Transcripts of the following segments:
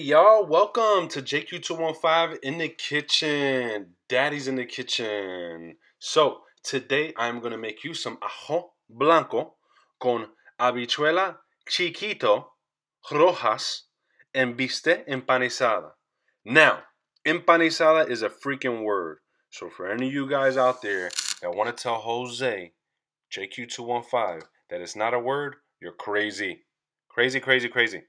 y'all, welcome to JQ215 in the kitchen. Daddy's in the kitchen. So, today I'm going to make you some ajo blanco con habichuela chiquito, rojas, and bistec empanizada. Now, empanizada is a freaking word. So, for any of you guys out there that want to tell Jose, JQ215, that it's not a word, you're crazy. Crazy, crazy, crazy.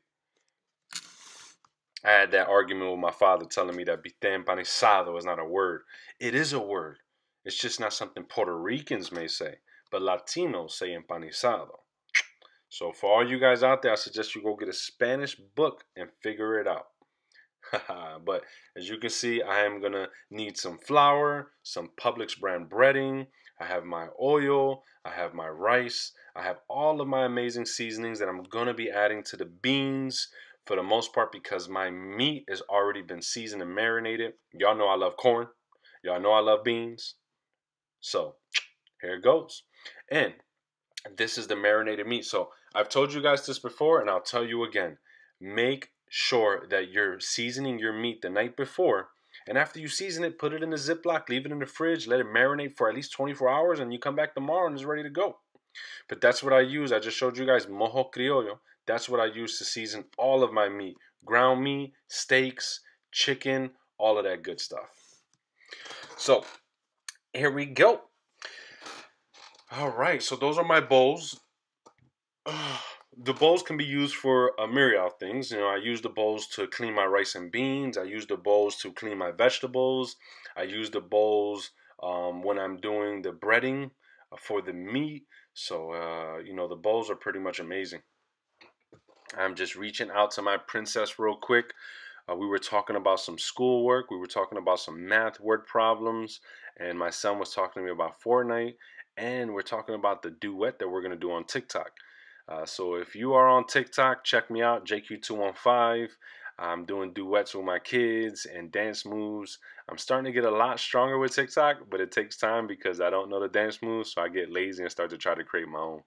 I had that argument with my father telling me that bistec empanizado is not a word. It is a word. It's just not something Puerto Ricans may say, but Latinos say empanizado. So for all you guys out there, I suggest you go get a Spanish book and figure it out. But as you can see, I am going to need some flour, some Publix brand breading. I have my oil. I have my rice. I have all of my amazing seasonings that I'm going to be adding to the beans for the most part because my meat has already been seasoned and marinated. Y'all know I love corn. Y'all know I love beans. So here it goes. And this is the marinated meat. So I've told you guys this before and I'll tell you again. Make sure that you're seasoning your meat the night before. And after you season it, put it in a Ziploc, leave it in the fridge, let it marinate for at least 24 hours, and you come back tomorrow and it's ready to go. But that's what I use. I just showed you guys mojo criollo. That's what I use to season all of my meat. Ground meat, steaks, chicken, all of that good stuff. So, here we go. All right, so those are my bowls. The bowls can be used for a myriad of things. You know, I use the bowls to clean my rice and beans. I use the bowls to clean my vegetables. I use the bowls when I'm doing the breading for the meat. So, you know, the bowls are pretty much amazing. I'm just reaching out to my princess real quick. We were talking about some schoolwork. We were talking about some math word problems. And my son was talking to me about Fortnite. And we're talking about the duet that we're going to do on TikTok. So if you are on TikTok, check me out, JQ215. I'm doing duets with my kids and dance moves. I'm starting to get a lot stronger with TikTok, but it takes time because I don't know the dance moves, so I get lazy and start to try to create my own.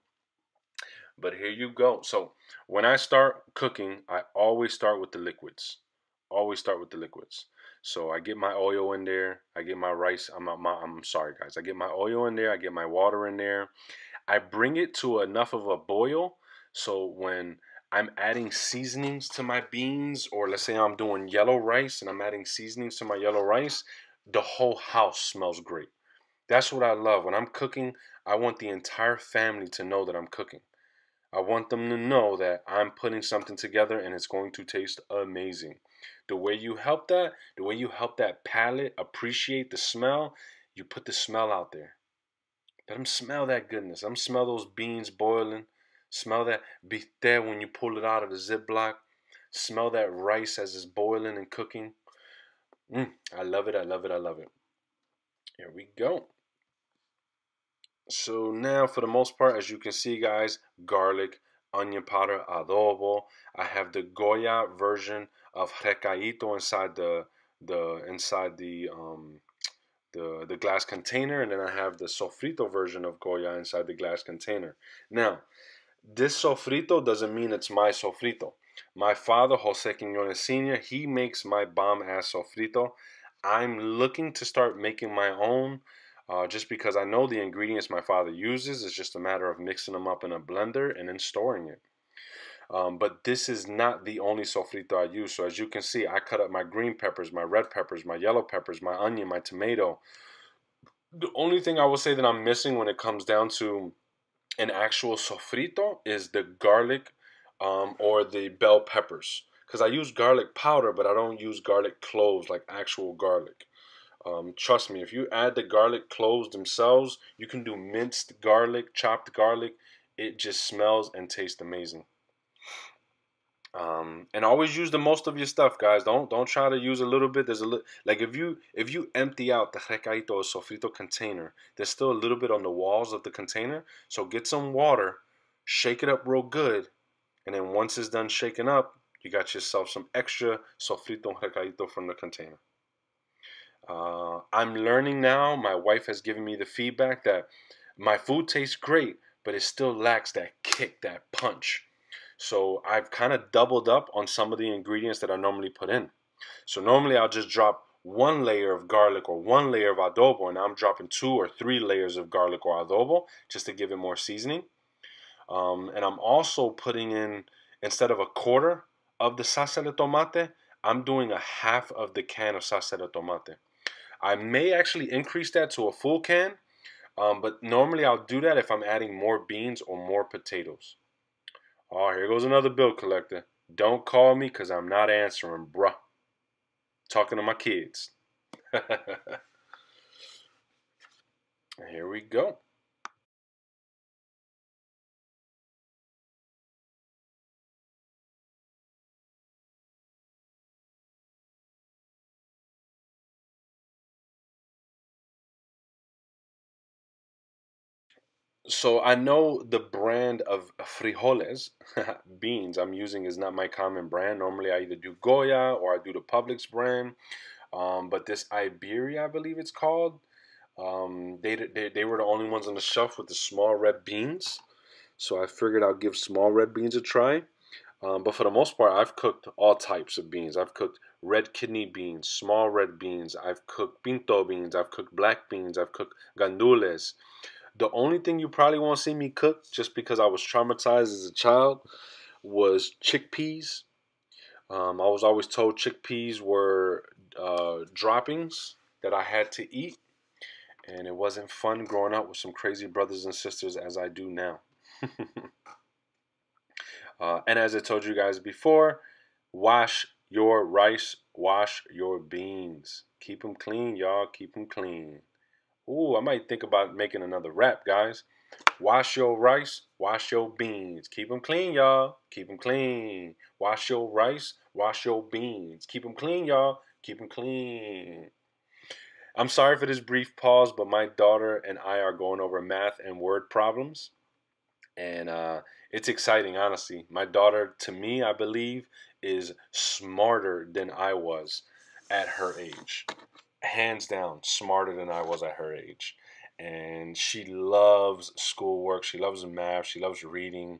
But here you go. So when I start cooking, I always start with the liquids. Always start with the liquids. So I get my oil in there. I get my rice. I'm sorry, guys. I get my oil in there. I get my water in there. I bring it to enough of a boil so when I'm adding seasonings to my beans, or let's say I'm doing yellow rice and I'm adding seasonings to my yellow rice, the whole house smells great. That's what I love. When I'm cooking, I want the entire family to know that I'm cooking. I want them to know that I'm putting something together and it's going to taste amazing. The way you help that palate appreciate the smell, you put the smell out there. Let them smell that goodness. Let them smell those beans boiling. Smell that bistec when you pull it out of the Ziploc. Smell that rice as it's boiling and cooking. I love it. I love it. I love it. Here we go. So now for the most part, as you can see, guys, garlic, onion powder, adobo. I have the Goya version of recaito inside the glass container, and then I have the sofrito version of Goya inside the glass container. Now, this sofrito doesn't mean it's my sofrito. My father, Jose Quiñones Sr., he makes my bomb-ass sofrito. I'm looking to start making my own just because I know the ingredients my father uses. It's just a matter of mixing them up in a blender and then storing it. But this is not the only sofrito I use. So as you can see, I cut up my green peppers, my red peppers, my yellow peppers, my onion, my tomato. The only thing I will say that I'm missing when it comes down to an actual sofrito is the garlic or the bell peppers. Because I use garlic powder, but I don't use garlic cloves like actual garlic. Trust me, if you add the garlic cloves themselves, you can do minced garlic, chopped garlic. It just smells and tastes amazing. And always use the most of your stuff, guys. Don't try to use a little bit. There's a little, like if you empty out the recaito or sofrito container, there's still a little bit on the walls of the container. So get some water, shake it up real good, and then once it's done shaking up, you got yourself some extra sofrito and recaito from the container. I'm learning now. My wife has given me the feedback that my food tastes great, but it still lacks that kick, that punch. So I've kind of doubled up on some of the ingredients that I normally put in. So normally I'll just drop one layer of garlic or one layer of adobo, and I'm dropping 2 or 3 layers of garlic or adobo just to give it more seasoning. And I'm also putting in, instead of a quarter of the salsa de tomate, I'm doing a half of the can of salsa de tomate. I may actually increase that to a full can, but normally I'll do that if I'm adding more beans or more potatoes. Oh, here goes another bill collector. Don't call me because I'm not answering, bruh. Talking to my kids. Here we go. So I know the brand of frijoles, beans I'm using is not my common brand. Normally I either do Goya or I do the Publix brand. But this Iberia, I believe it's called, they were the only ones on the shelf with the small red beans. So I figured I'll give small red beans a try. But for the most part, I've cooked all types of beans. I've cooked red kidney beans, small red beans. I've cooked pinto beans. I've cooked black beans. I've cooked gandules. The only thing you probably won't see me cook, just because I was traumatized as a child, was chickpeas. I was always told chickpeas were droppings that I had to eat, and it wasn't fun growing up with some crazy brothers and sisters as I do now. And as I told you guys before, wash your rice, wash your beans. Keep them clean, y'all. Keep them clean. Ooh, I might think about making another rap, guys. Wash your rice, wash your beans. Keep them clean, y'all. Keep them clean. Wash your rice, wash your beans. Keep them clean, y'all. Keep them clean. I'm sorry for this brief pause, but my daughter and I are going over math and word problems. And it's exciting, honestly. My daughter, to me, I believe, is smarter than I was at her age. Hands down, smarter than I was at her age. And she loves schoolwork. She loves math. She loves reading.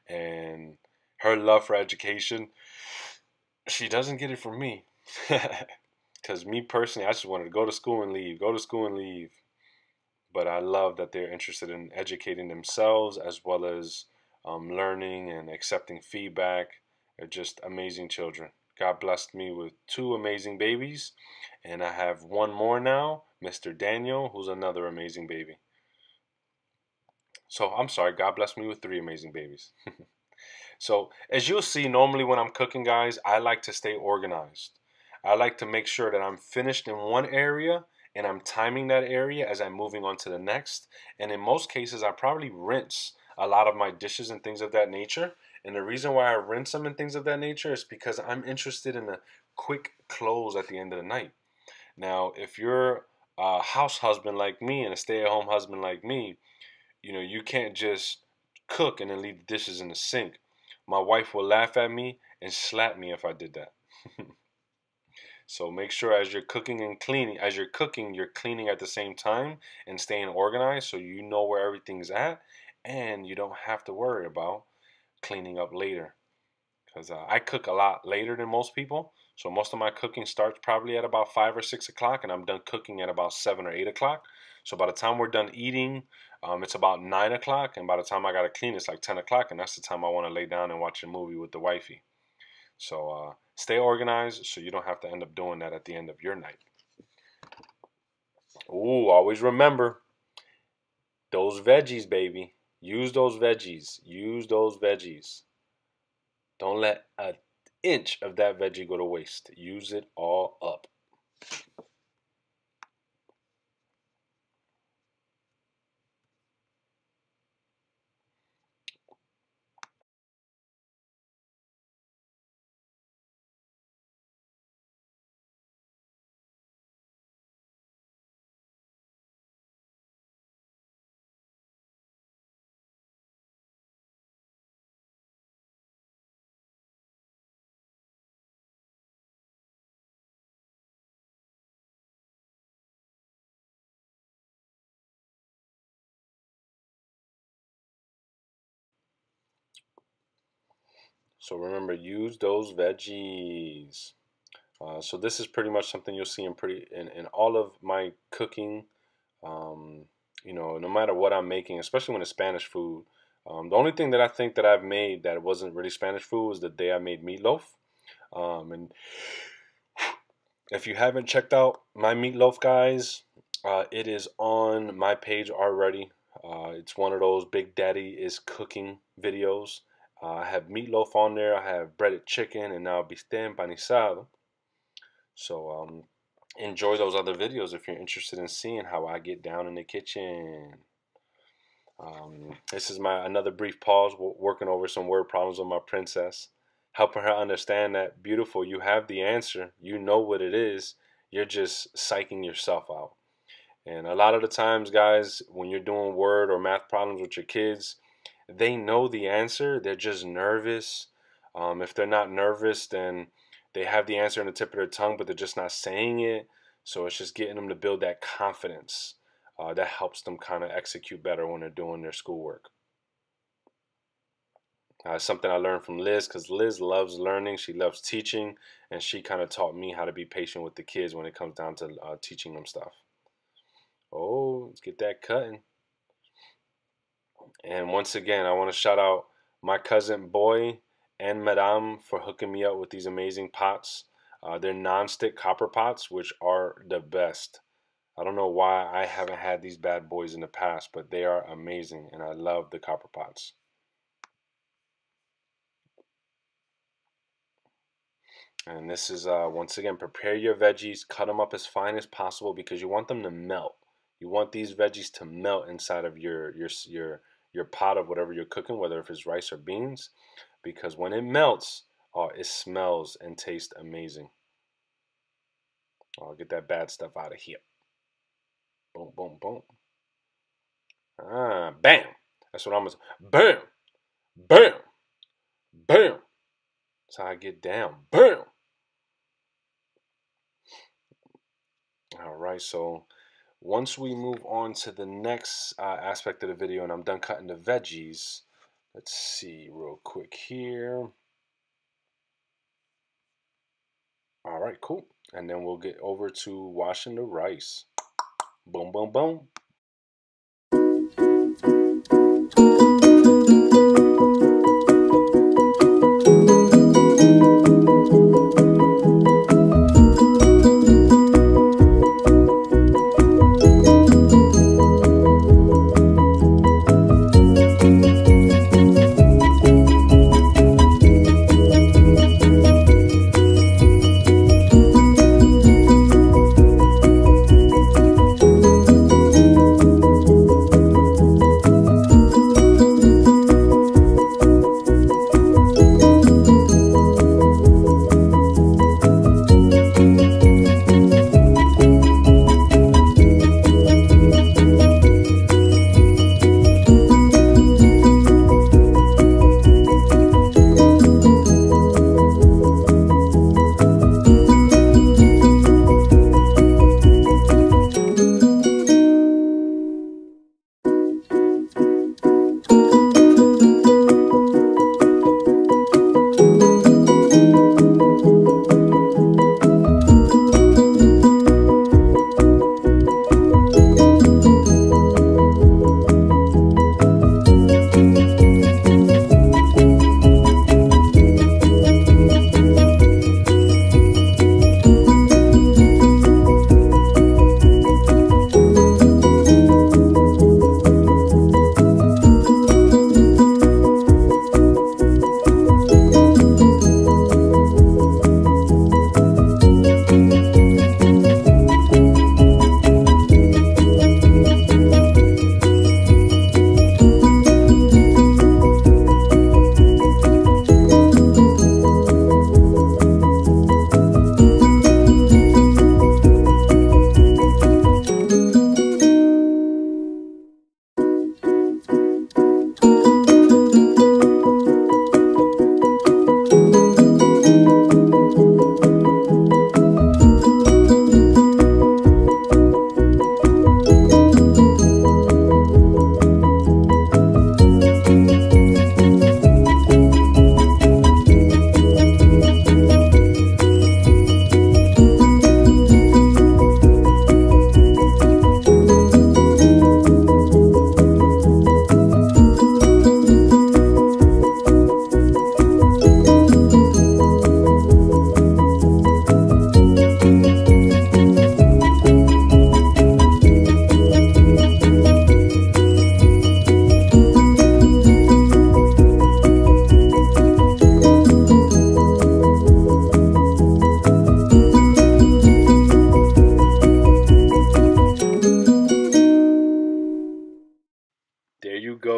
And her love for education, she doesn't get it from me. Because me personally, I just wanted to go to school and leave, go to school and leave. But I love that they're interested in educating themselves as well as learning and accepting feedback. They're just amazing children. God blessed me with 2 amazing babies, and I have one more now, Mr. Daniel, who's another amazing baby. So I'm sorry, God blessed me with 3 amazing babies. So as you'll see, normally when I'm cooking, guys, I like to stay organized. I like to make sure that I'm finished in one area and I'm timing that area as I'm moving on to the next. And in most cases, I probably rinse a lot of my dishes and things of that nature. And the reason why I rinse them and things of that nature is because I'm interested in a quick close at the end of the night. Now, if you're a house husband like me and a stay-at-home husband like me, you can't just cook and then leave the dishes in the sink. My wife will laugh at me and slap me if I did that. So make sure as you're cooking and cleaning, as you're cooking, you're cleaning at the same time and staying organized so you know where everything's at and you don't have to worry about cleaning up later. Because I cook a lot later than most people. So most of my cooking starts probably at about 5 or 6 o'clock, and I'm done cooking at about 7 or 8 o'clock. So by the time we're done eating, it's about 9 o'clock, and by the time I gotta clean, it's like 10 o'clock, and that's the time I want to lay down and watch a movie with the wifey. So stay organized, so you don't have to end up doing that at the end of your night. Ooh, always remember those veggies, baby. Use those veggies. Use those veggies. Don't let an inch of that veggie go to waste. Use it all up. So remember, use those veggies. So this is pretty much something you'll see in all of my cooking. You know, no matter what I'm making, especially when it's Spanish food. The only thing that I think that I've made that wasn't really Spanish food was the day I made meatloaf. And if you haven't checked out my meatloaf, guys, it is on my page already. It's one of those Big Daddy is cooking videos. I have meatloaf on there. I have breaded chicken and now bistec empanizado. So enjoy those other videos if you're interested in seeing how I get down in the kitchen. This is my another brief pause, working over some word problems with my princess, helping her understand that, beautiful, you have the answer, you know what it is, you're just psyching yourself out. And a lot of the times, guys, when you're doing word or math problems with your kids, they know the answer, they're just nervous. If they're not nervous, then they have the answer on the tip of their tongue, but they're just not saying it. So it's just getting them to build that confidence. That helps them kind of execute better when they're doing their schoolwork. Something I learned from Liz, because Liz loves learning, she loves teaching, and she kind of taught me how to be patient with the kids when it comes down to teaching them stuff. Oh, let's get that cutting. And once again, I want to shout out my cousin Boy and Madame for hooking me up with these amazing pots. They're non-stick copper pots, which are the best. I don't know why I haven't had these bad boys in the past, but they are amazing, and I love the copper pots. And this is, once again, prepare your veggies, cut them up as fine as possible because you want them to melt. You want these veggies to melt inside of your pot of whatever you're cooking, whether if it's rice or beans, because when it melts, it smells and tastes amazing. I'll get that bad stuff out of here. Boom, boom, boom. Bam. That's what I'm gonna say. Bam, bam, bam. That's how I get down. Bam. All right, so once we move on to the next aspect of the video and I'm done cutting the veggies, let's see real quick here. All right, cool. And then we'll get over to washing the rice. Boom, boom, boom.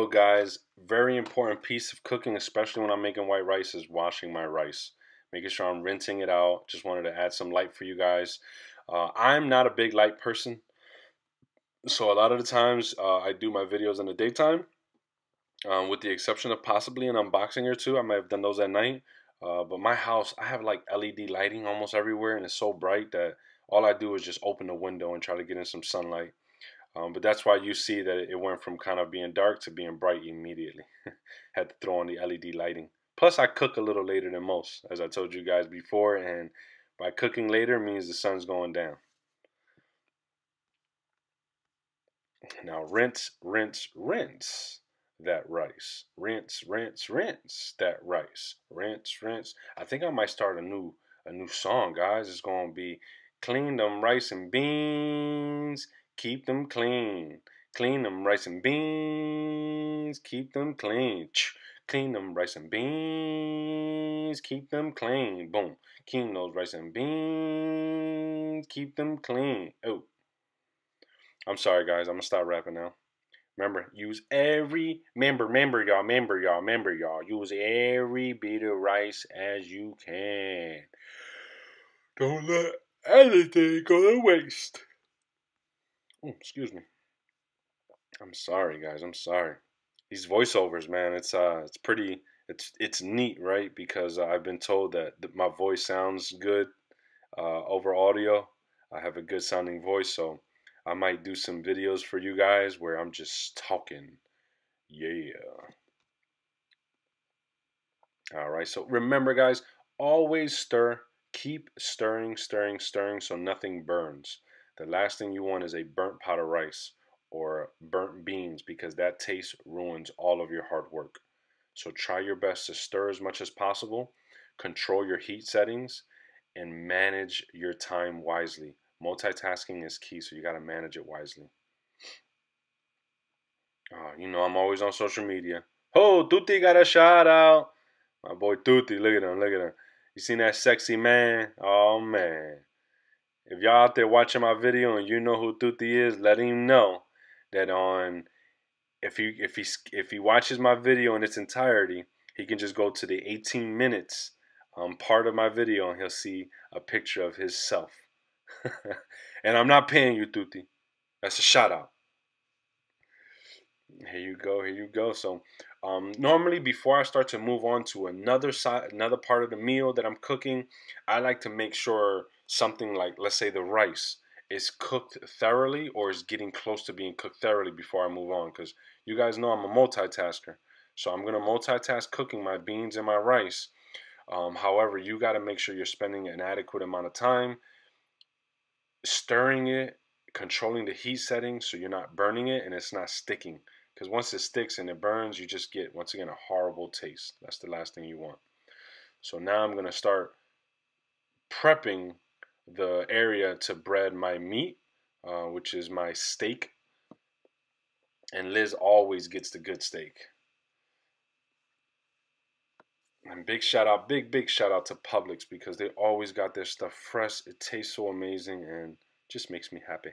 go, guys. Very important piece of cooking, especially when I'm making white rice, is washing my rice. Making sure I'm rinsing it out. Just wanted to add some light for you guys. I'm not a big light person, so a lot of the times I do my videos in the daytime, with the exception of possibly an unboxing or two. I might have done those at night. But my house, I have like LED lighting almost everywhere, and it's so bright that all I do is just open the window and try to get in some sunlight. But that's why you see that it went from kind of being dark to being bright immediately. Had to throw on the LED lighting. Plus, I cook a little later than most, as I told you guys before, and by cooking later means the sun's going down. Now rinse, rinse, rinse that rice. Rinse, rinse, rinse that rice. Rinse, rinse. I think I might start a new song, guys. It's gonna be clean them rice and beans, keep them clean. Clean them rice and beans, keep them clean. Clean them rice and beans, keep them clean. Boom. Clean those rice and beans, keep them clean. Oh. I'm sorry, guys. I'm gonna stop rapping now. Remember, use every remember y'all. Use every bit of rice as you can. Don't let anything go to waste. Oh, excuse me. I'm sorry, guys. I'm sorry. These voiceovers, man. It's pretty. It's neat, right? Because I've been told that my voice sounds good over audio. I have a good sounding voice, so I might do some videos for you guys where I'm just talking. Yeah. All right. So remember, guys, always stir. Keep stirring, stirring, stirring so nothing burns. The last thing you want is a burnt pot of rice or burnt beans, because that taste ruins all of your hard work. So try your best to stir as much as possible. Control your heat settings and manage your time wisely. Multitasking is key, so you got to manage it wisely. You know, I'm always on social media. Oh, Tutti got a shout out. My boy Tutti, look at him, look at him. You seen that sexy man? Oh, man. If y'all out there watching my video and you know who Tutti is, let him know that if he watches my video in its entirety, he can just go to the 18 minutes part of my video and he'll see a picture of himself. And I'm not paying you, Tutti. That's a shout out. Here you go, here you go. So normally before I start to move on to another part of the meal that I'm cooking, I like to make sure something like, let's say, the rice is cooked thoroughly or is getting close to being cooked thoroughly before I move on, because you guys know I'm a multitasker. So I'm going to multitask cooking my beans and my rice. However, you got to make sure you're spending an adequate amount of time stirring it, controlling the heat setting so you're not burning it and it's not sticking. Because once it sticks and it burns, you just get, once again, a horrible taste. That's the last thing you want. So now I'm going to start prepping the area to bread my meat, which is my steak. And Liz always gets the good steak. And big shout out to Publix, because they always got their stuff fresh. It tastes so amazing and just makes me happy.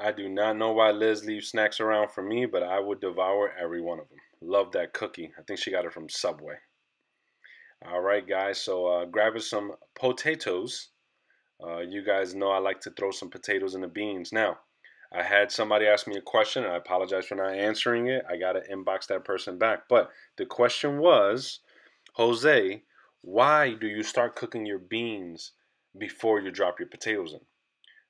I do not know why Liz leaves snacks around for me, but I would devour every one of them. Love that cookie. I think she got it from Subway. All right, guys. So grabbing some potatoes. You guys know I like to throw some potatoes in the beans. Now, I had somebody ask me a question, and I apologize for not answering it. I got to inbox that person back. But the question was, Jose, why do you start cooking your beans before you drop your potatoes in?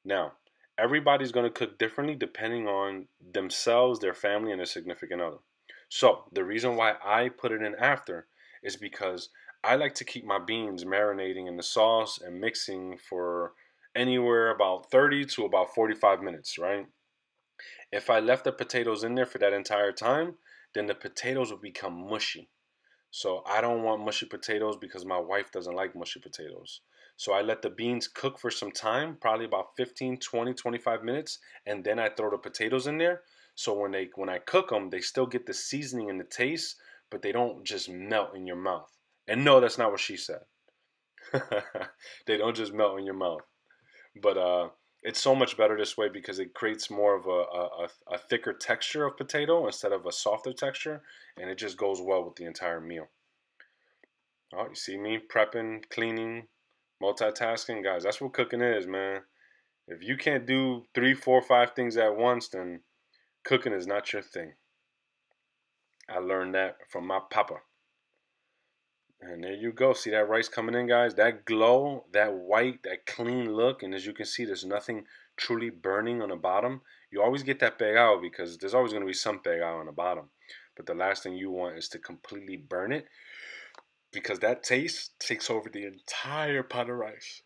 Now, everybody's going to cook differently depending on themselves, their family, and their significant other. So, the reason why I put it in after is because I like to keep my beans marinating in the sauce and mixing for anywhere about 30 to about 45 minutes, right? If I left the potatoes in there for that entire time, then the potatoes will become mushy. So I don't want mushy potatoes because my wife doesn't like mushy potatoes. So I let the beans cook for some time, probably about 15, 20, 25 minutes, and then I throw the potatoes in there. So when I cook them, they still get the seasoning and the taste, but they don't just melt in your mouth. And no, that's not what she said. They don't just melt in your mouth. But it's so much better this way because it creates more of a thicker texture of potato instead of a softer texture, and it just goes well with the entire meal. Oh, you see me prepping, cleaning, multitasking, guys. That's what cooking is, man. If you can't do three, four, five things at once, then cooking is not your thing. I learned that from my papa. And there you go. See that rice coming in, guys? That glow, that white, that clean look. And as you can see, there's nothing truly burning on the bottom. You always get that pegado because there's always going to be some pegado on the bottom. But the last thing you want is to completely burn it because that taste takes over the entire pot of rice.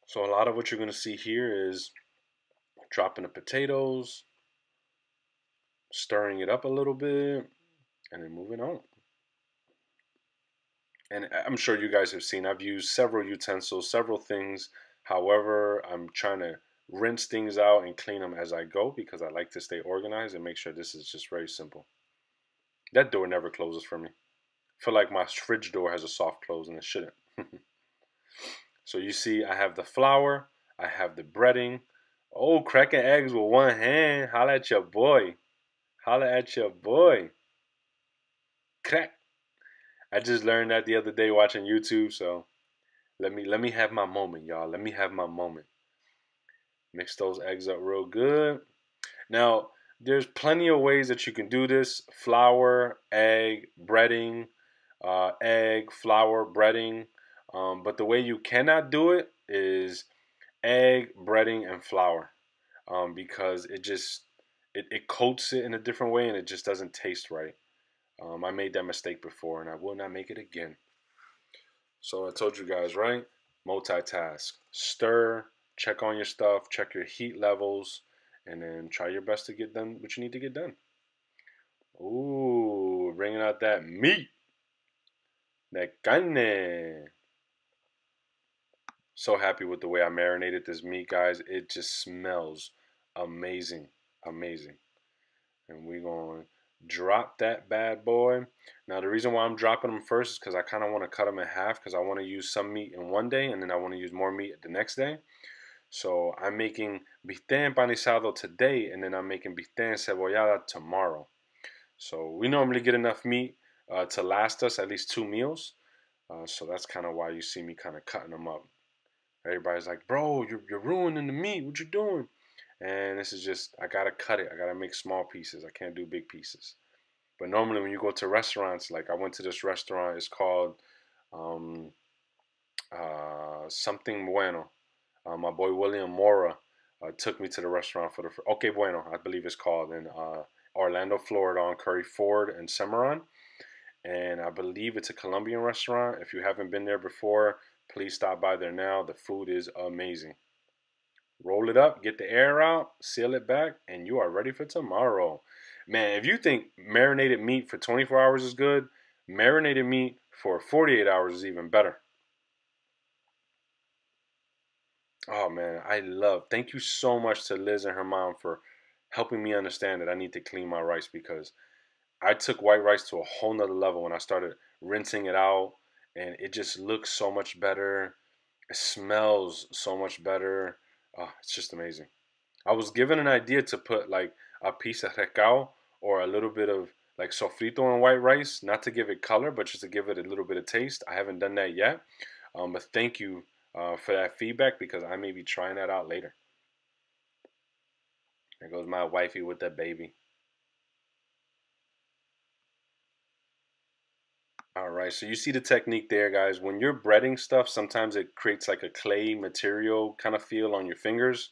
So a lot of what you're going to see here is dropping the potatoes, stirring it up a little bit, and then moving on. And I'm sure you guys have seen, I've used several utensils, several things. However, I'm trying to rinse things out and clean them as I go because I like to stay organized and make sure this is just very simple. That door never closes for me. I feel like my fridge door has a soft close and it shouldn't. So you see, I have the flour, I have the breading. Oh, cracking eggs with one hand. Holla at your boy. Holla at your boy. Crack. I just learned that the other day watching YouTube, so let me have my moment, y'all. Let me have my moment. Mix those eggs up real good. Now, there's plenty of ways that you can do this. Flour, egg, breading, egg, flour, breading. But the way you cannot do it is egg, breading, and flour. Because it coats it in a different way and it just doesn't taste right. I made that mistake before and I will not make it again. So I told you guys, right? Multitask. Stir, check on your stuff, check your heat levels, and then try your best to get done what you need to get done. Ooh, bringing out that meat. That carne. So happy with the way I marinated this meat, guys. It just smells amazing. Amazing. And we're going to drop that bad boy. Now, the reason why I'm dropping them first is because I kind of want to cut them in half because I want to use some meat in one day and then I want to use more meat the next day. So I'm making bistec empanizado today and then I'm making bistec encebollada tomorrow. So we normally get enough meat to last us at least 2 meals. So that's kind of why you see me kind of cutting them up. Everybody's like, bro, you're ruining the meat. What you doing? And this is just, I gotta cut it. I gotta make small pieces. I can't do big pieces. But normally when you go to restaurants, like I went to this restaurant, it's called um, something bueno. My boy William Mora took me to the restaurant for the Okay Bueno, I believe it's called, in Orlando, Florida, on Curry Ford and Cimarron. And I believe it's a Colombian restaurant. If you haven't been there before, please stop by there now. The food is amazing. Roll it up, get the air out, seal it back, and you are ready for tomorrow. Man, if you think marinated meat for 24 hours is good, marinated meat for 48 hours is even better. Oh man, thank you so much to Liz and her mom for helping me understand that I need to clean my rice because I took white rice to a whole nother level when I started rinsing it out and it just looks so much better. It smells so much better. Oh, it's just amazing. I was given an idea to put like a piece of recao or a little bit of like sofrito in white rice, not to give it color, but just to give it a little bit of taste. I haven't done that yet. But thank you, for that feedback, because I may be trying that out later. There goes my wifey with that baby. All right, so you see the technique there, guys. When you're breading stuff, sometimes it creates like a clay material kind of feel on your fingers.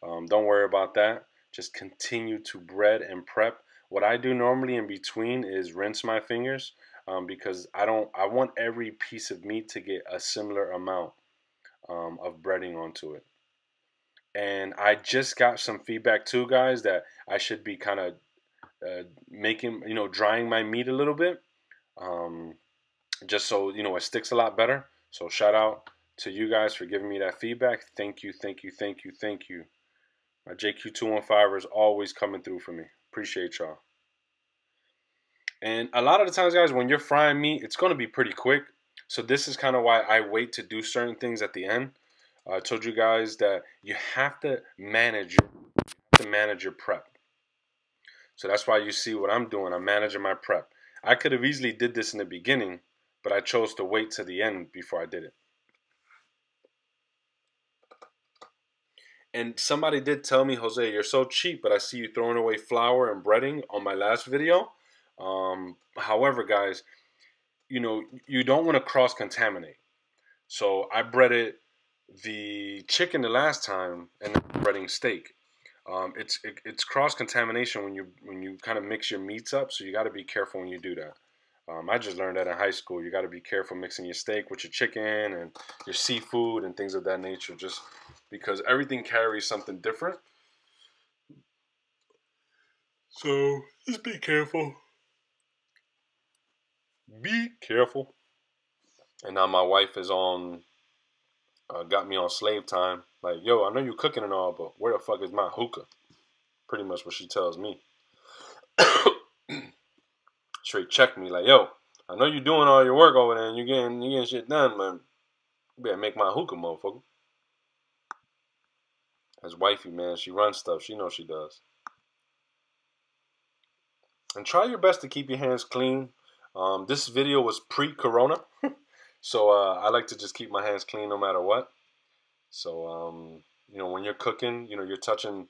Don't worry about that. Just continue to bread and prep. What I do normally in between is rinse my fingers, because I want every piece of meat to get a similar amount of breading onto it. And I just got some feedback too, guys, that I should be kind of drying my meat a little bit, just so it sticks a lot better. So shout out to you guys for giving me that feedback. Thank you, thank you, thank you, thank you. My JQ215 is always coming through for me. Appreciate y'all. And a lot of the times, guys, when you're frying meat, it's going to be pretty quick. So this is kind of why I wait to do certain things at the end. I told you guys that you have to manage your prep. So that's why you see what I'm doing. I'm managing my prep. I could have easily did this in the beginning, but I chose to wait to the end before I did it. And somebody did tell me, Jose, you're so cheap, but I see you throwing away flour and breading on my last video. However, guys, you don't want to cross-contaminate. So I breaded the chicken the last time, and then breading steak. It's cross-contamination when you kind of mix your meats up, so you got to be careful when you do that. I just learned that in high school. You got to be careful mixing your steak with your chicken and your seafood and things of that nature, just because everything carries something different. So just be careful. Be careful. And now my wife is on, got me on slave time. Like, yo, I know you cooking and all, but where the fuck is my hookah? Pretty much what she tells me. Straight check me like, yo, I know you doing all your work over there and you getting shit done, man. You better make my hookah, motherfucker. That's wifey, man. She runs stuff. She knows she does. And try your best to keep your hands clean. This video was pre-corona. So I like to just keep my hands clean no matter what. So, when you're cooking, you're touching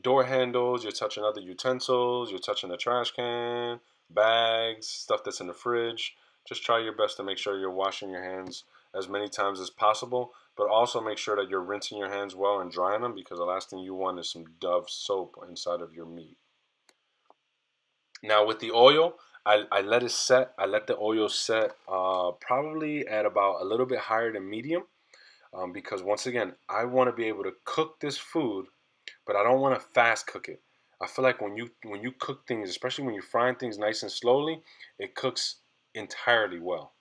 door handles, you're touching other utensils, you're touching the trash can, bags, stuff that's in the fridge. Just try your best to make sure you're washing your hands as many times as possible, but also make sure that you're rinsing your hands well and drying them, because the last thing you want is some Dove soap inside of your meat. Now with the oil, I let it set. I let the oil set probably at about a little bit higher than medium, because once again, I want to be able to cook this food, but I don't want to fast cook it. I feel like when you cook things, especially when you're frying things nice and slowly, it cooks entirely well.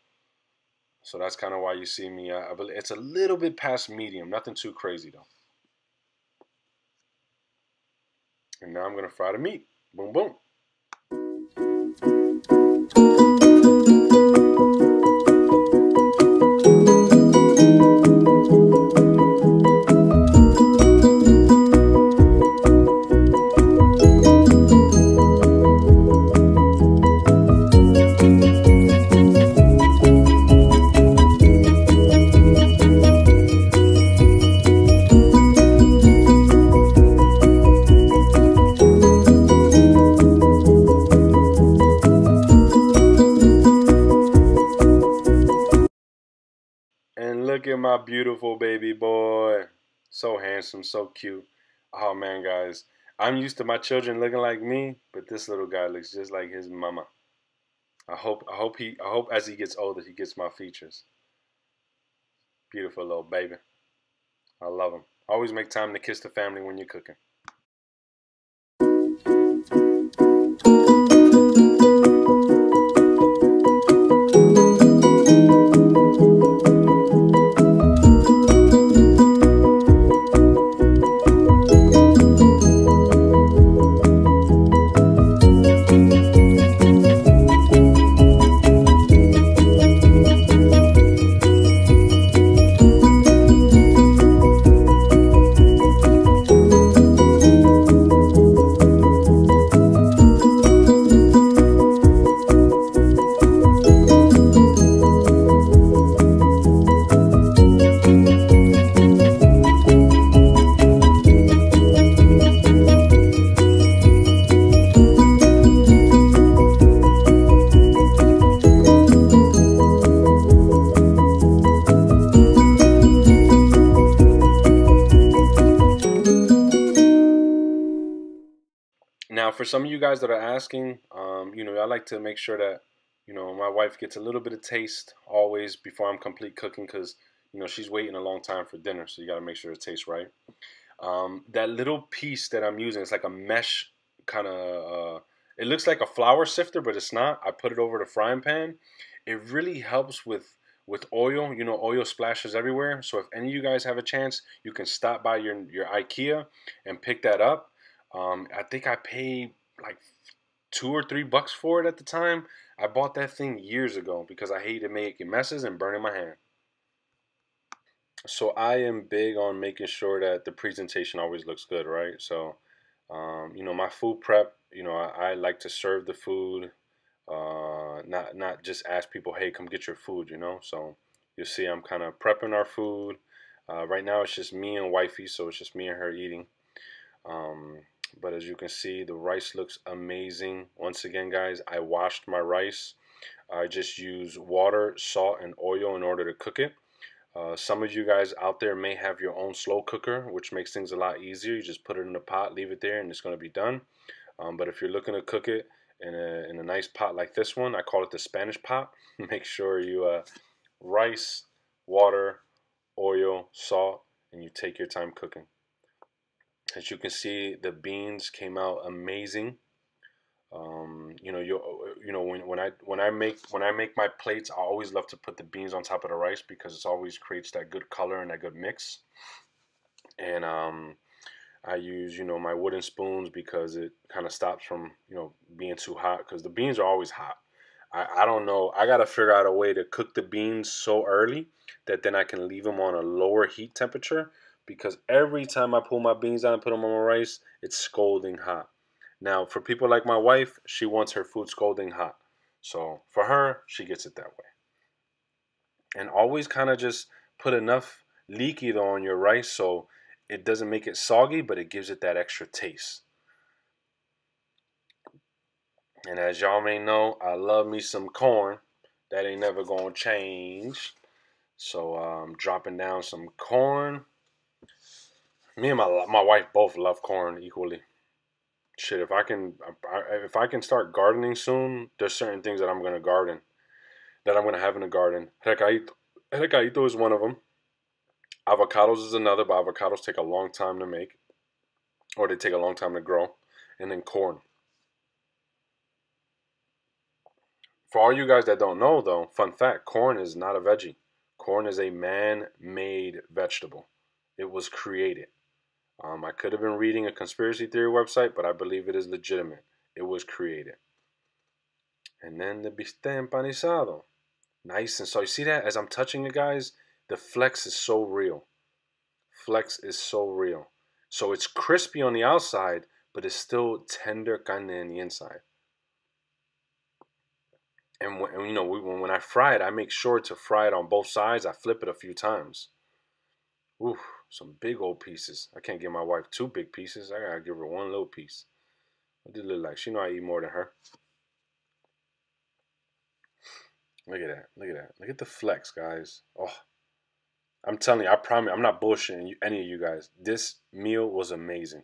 So that's kind of why you see me. It's a little bit past medium, nothing too crazy though. And now I'm gonna fry the meat. Boom, boom. Look at my beautiful baby boy. So handsome, so cute. Oh man, guys. I'm used to my children looking like me, but this little guy looks just like his mama. I hope as he gets older he gets my features. Beautiful little baby. I love him. Always make time to kiss the family when you're cooking. some of you guys that are asking, I like to make sure that, my wife gets a little bit of taste always before I'm complete cooking because, she's waiting a long time for dinner. So you got to make sure it tastes right. That little piece that I'm using, it's like a mesh kind of, it looks like a flour sifter, but it's not. I put it over the frying pan. It really helps with oil. Oil splashes everywhere. So if any of you guys have a chance, you can stop by your IKEA and pick that up. I think I paid like $2 or $3 for it at the time. I bought that thing years ago because I hated making messes and burning my hand. So I am big on making sure that the presentation always looks good, right? So, my food prep, I like to serve the food, not just ask people, hey, come get your food, So you see, I'm kind of prepping our food. Right now, it's just me and wifey, so it's just me and her eating. Um, but as you can see, the rice looks amazing. Once again, guys, I washed my rice. I just use water, salt, and oil in order to cook it. Some of you guys out there may have your own slow cooker, which makes things a lot easier. You just put it in a pot, leave it there, and it's going to be done. But if you're looking to cook it in a nice pot like this one, I call it the Spanish pot. Make sure you rice, water, oil, salt, and you take your time cooking. As you can see, the beans came out amazing. When I make my plates, I always love to put the beans on top of the rice because it always creates that good color and that good mix. And I use my wooden spoons because it kind of stops from being too hot because the beans are always hot. I don't know. I gotta figure out a way to cook the beans so early that then I can leave them on a lower heat temperature because every time I pull my beans out and put them on my rice, it's scalding hot. Now, for people like my wife, she wants her food scalding hot. So for her, she gets it that way. And always kind of just put enough líquido on your rice so it doesn't make it soggy, but it gives it that extra taste. And as y'all may know, I love me some corn. That ain't never gonna change. So I'm dropping down some corn. Me and my wife both love corn equally. Shit, if I can start gardening soon, there's certain things that I'm gonna garden, that I'm gonna have in the garden. Recaito is one of them. Avocados is another, but avocados take a long time to make, or they take a long time to grow. And then corn. For all you guys that don't know, though, fun fact: corn is not a veggie. Corn is a man-made vegetable. It was created. I could have been reading a conspiracy theory website, but I believe it is legitimate. It was created. And then the bistec empanizado. Nice. And so you see that as I'm touching it, guys, the flex is so real. Flex is so real. So it's crispy on the outside, but it's still tender carne on the inside. And when I fry it, I make sure to fry it on both sides. I flip it a few times. Ooh, some big old pieces. I can't give my wife two big pieces. I gotta give her one little piece. What does it look like? She know I eat more than her. Look at that. Look at that. Look at the flex, guys. Oh, I'm telling you, I promise, I'm not bullshitting any of you guys. This meal was amazing.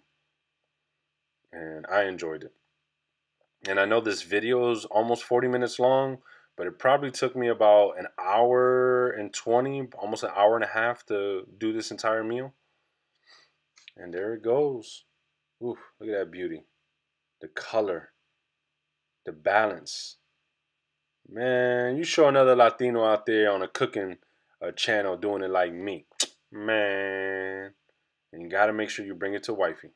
And I enjoyed it. And I know this video is almost 40 minutes long, but it probably took me about an hour and 20, almost an hour and a half to do this entire meal. And there it goes. Ooh, look at that beauty. The color, the balance. Man, you show another Latino out there on a cooking channel doing it like me. Man. And you got to make sure you bring it to wifey.